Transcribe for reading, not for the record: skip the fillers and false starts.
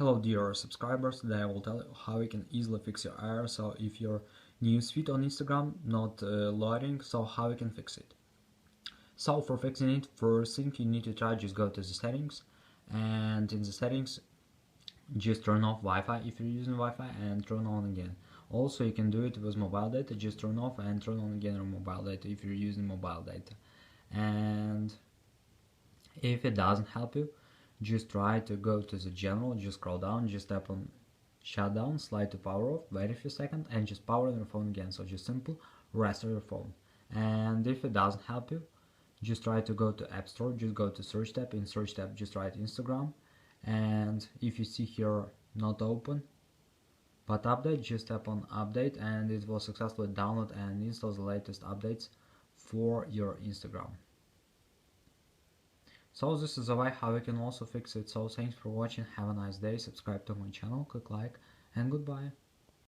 Hello dear subscribers, today I will tell you how you can easily fix your error. So if your newsfeed on Instagram not loading, so how you can fix it. So for fixing it, first thing you need to try, just go to the settings, and in the settings just turn off Wi-Fi if you're using Wi-Fi and turn on again. Also you can do it with mobile data, just turn off and turn on again on mobile data if you're using mobile data. And if it doesn't help you, just try to go to the general, just scroll down, just tap on shutdown, slide to power off, wait a few seconds and just power your phone again. So just simple restart your phone. And if it doesn't help you, just try to go to App Store, just go to search tab, in search tab just write Instagram, and if you see here not open but update, just tap on update and it will successfully download and install the latest updates for your Instagram. So this is a way how you can also fix it. So thanks for watching, have a nice day, subscribe to my channel, click like, and goodbye.